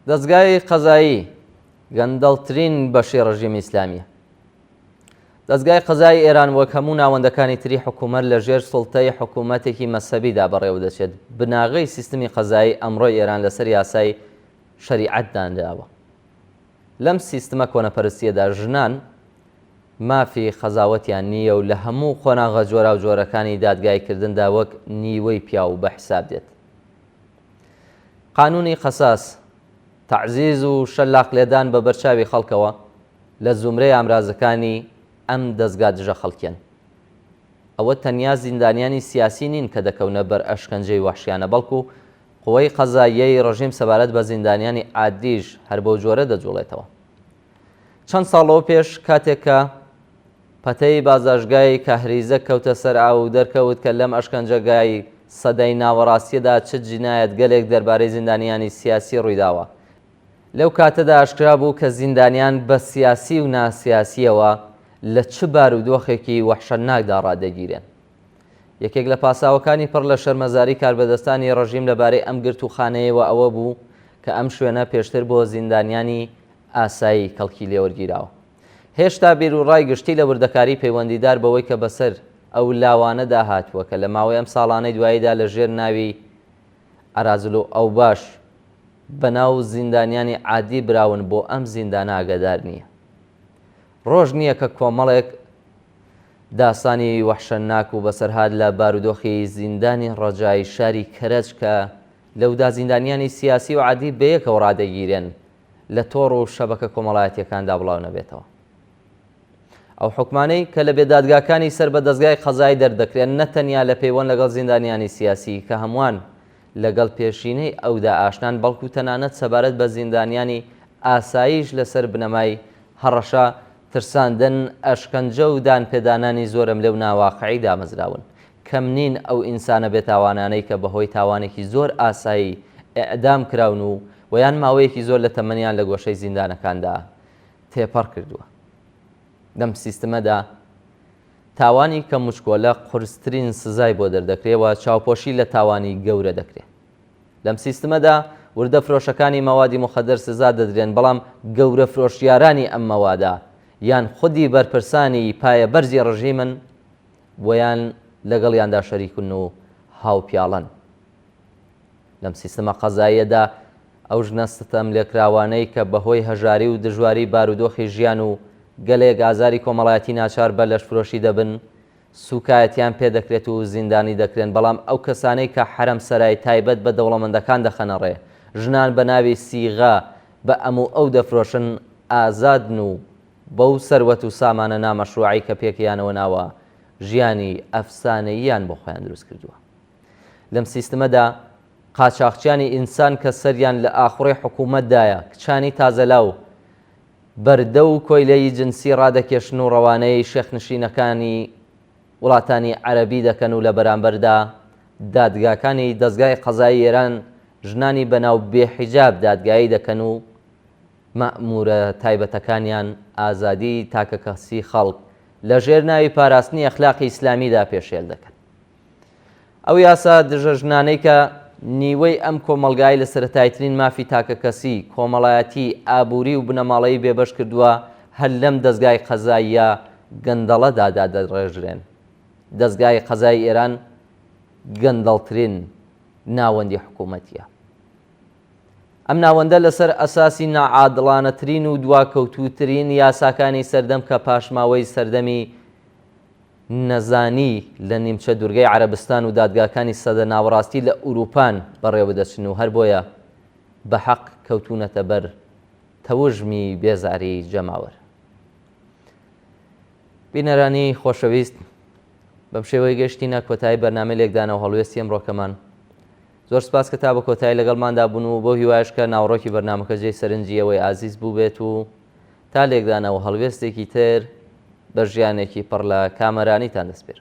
دەستگای قەزایی گەندەڵترین بەشی ڕژیمی ئیسلامیە. دەستگای قەزای ئێران وەک هەموو ناوەندەکانی تری حکوومەت لە ژێر سوڵتەی حکوومەتێکی مەسەبیدا بەڕێوە دەچێت. بناغەی سیستمی قەزایی ئەمڕۆی ئێران لەسەر یاسای شەریعەت دانراوە. لەم سیستمە کۆنەپەرستیەدا ژنان مافی خەزاوەتیان نییە و لە هەموو خۆناغە جۆرا و جۆرەکانی دادگایکردندا وەک نیوەی پیا و بەحساب دێت. قانونی قەساس تەعزیز و شەلاق لێدان بە بەرچاوی خەڵکەوە لە زومرەی ئامرازەکانی ئەم دەستگا دژە خەڵکیان. ئەوە تەنیا زیندانیانی سیاسی نین کە دەکەونە بەر ئەشکەنجەی وەحشیانە، بەڵکو قووەی قەزاییەی ڕژیم سەبارەت بە زیندانیانی عادیش هەر بەو جۆرە دەجوڵێتەوە. چەند ساڵەوە پێش کاتێک کە پەتەی بازاژگای کاهریزە کەوتە سەر ئاو دەرکەوت کە لەم ئەشکەنجەگای سەدەی ناوەڕاستیەدا چ جینایەت گەلێک دەربارەی زیندانیانی سیاسی ڕوویداوە. لەو کاتەدا ئاشکرا بوو کە زیندانیان بە سیاسی و ناسیاسیەوە لە چ بارودۆخێکی وەحشەتناکدا ڕادەگیرێن. یەکێک لە پاساوەکانی پڕ لە شەرمەزاری کاربەدەستانی ڕژیم لەبارەی ئەم گرت و خانەیەوە ئەوە بوو کە ئەم شوێنە پێشتر بۆ زیندانیانی ئاسایی کەڵکی لێوەرگیراوە. هێشتا بیر و ڕای گشتی لە وردەکاری پەیوەندیدار بەوەی کە بەسەر ئەو لاوانەدا هاتووە کە لە ماوەی ئەم ساڵانەی دواییدا لە ژێر ناوی ئەرازل و ئەو باش بەناو زیندانیانی عادی براون بۆ ئەم زیندانە ئاگادار نییە. ڕۆژ نییە کە کۆمەڵێک داسانی وەحشەتناک و بەسەرهات لە بارودۆخی زیندانی ڕەجای شاری کەرەج کە لەودا زیندانیانی سیاسی و عادی بەیەکەوە ڕادەگیرێن لە تۆڕ و شەبەکە کۆمەڵایەتیەکاندا بڵاو نەبێتەوە. ئەو حکومانەی کە لە بێدادگاکانی سەر بە دەستگای قەزایی دەردەکرێن نەتەنیا لە پەیوەند لەگەڵ زیندانیانی سیاسی کە هەمووان لەگەڵ پێشینەی ئەودا ئاشنان، بەڵکو تەنانەت سەبارەت بە زیندانیانی ئاساییش لەسەر بنەمای هەڕەشە، ترساندن، ئەشکەنجە و دانپێدانانی زۆرم لەو ناواقعی دامەزراون. کەم نین ئەو ئینسانە بێتاوانانەی کە بەهۆی تاوانێکی زۆر ئاسایی ئێعدام کراون و ویان ماوەیەکی زۆر لە تەمەنیان لە گۆشەی زیندانەکاندا تێپەڕ کردووە. لەم سیستمەدا تاوانی کە مشکۆلە قورسترین سزای بۆ دەردەکرێەوە چاوپۆشی لە تاوانی گەورە دەکرێت. لەم سیستمەدا وردە فرۆشەکانی مەوادی مخەدەر سزا دەدرێن، بەڵام گەورە فرۆشیارانی ئەم مەوادە یان خودی بەرپرسانی پایە بەرزی ڕژیمن ویان لەگەڵیاندا شەریکن و هاوپیاڵەن. لەم سیستمە قەزاییەدا ئەو ژنە ستەم لێکراوانەی کە بەهۆی هەژاری و دژواری بارودۆخی ژیان و گەلێک ئازاری کۆمەڵایەتی ناچار بە لەشفرۆشی دەبن، سوکایەتیان پێ دەکرێت و زیندانی دەکرێن. بەڵام ئەو کەسانەی کە حرەم سەرای تایبەت بە دەوڵەمەندەکان دەخەنە ڕێ، ژنان بە ناوی سیغا بە ئەموو ئەو دەفرۆشن ئازادن و بەو سەروەت و سامانە نامەشروعی کە پێکیانەوە ناوە ژیانی ئەفسانەییان بۆ خۆیان دروست کردووە. لەم سیستمەدا قاچاقچیانی ئینسان کە سەریان لە ئاخوڕی حکوومەتدایە، کچانی تازەلاو بەردە و کۆیلەی جنسی ڕادەکێشن و ڕەوانەی شێخنشینەکانی وڵاتانی عەرەبی دەکەن و لە بەرامبەردا دادگاکانی دەستگای قەزایی ئێران ژنانی بەناو بێحیجاب دادگایی دەکەن و مەئمورە تایبەتەکانیان ئازادی تاکە کەسی خەڵک لە ژێر ناوی پاراستنی ئەخلاقی ئیسلامیدا پێشێل دەکەن. ئەو یاسا دژە ژنانەی کە نیوەی ئەم کۆمەلگای لە سەرەتایترین مافی تاکە کەسی کۆمەڵایەتی ئابووری و بنەماڵەیی بێبەش کردووە هەر لەم دەستگای قەزاییە گەندەڵەدا دادەڕێژرێن. دەستگای قەزای ئێران گەندەڵترین ناوەندی حکوومەتیە. ئەم ناوەندە لەسەر ئەساسی نەعادڵانەترین و دواکەوتوترین یاساکانی سەردەم کە پاشماوەی سەردەمی نەزانی لە نیمچە دوورگەی عەرەبستان و دادگاکانی سەدە ناوەڕاستی لە ئوروپان بەڕێوە دەچن و هەر بۆیە بە حەق کەوتونەتە بەر تەوژمی بێزاری جەماوەر. بینەرانی خۆشەویست، بەم شێوەی گەشتینە کۆتایی بەرنامەی لێکدانەوە هەڵوێستی ئەمڕۆکەمان. زۆر سپاس کە تا بە کۆتایی لەگەڵماندا بوون و بۆ هیوایش کە ناوڕۆکی بەرنامەکە جێی سەرنجی ئەوەی ئازیز بوو بێت و تا لێکدانەوە هەڵوێستێکی تر بە ژیانێکی پڕ لە کامەرانیتان دەسپێر.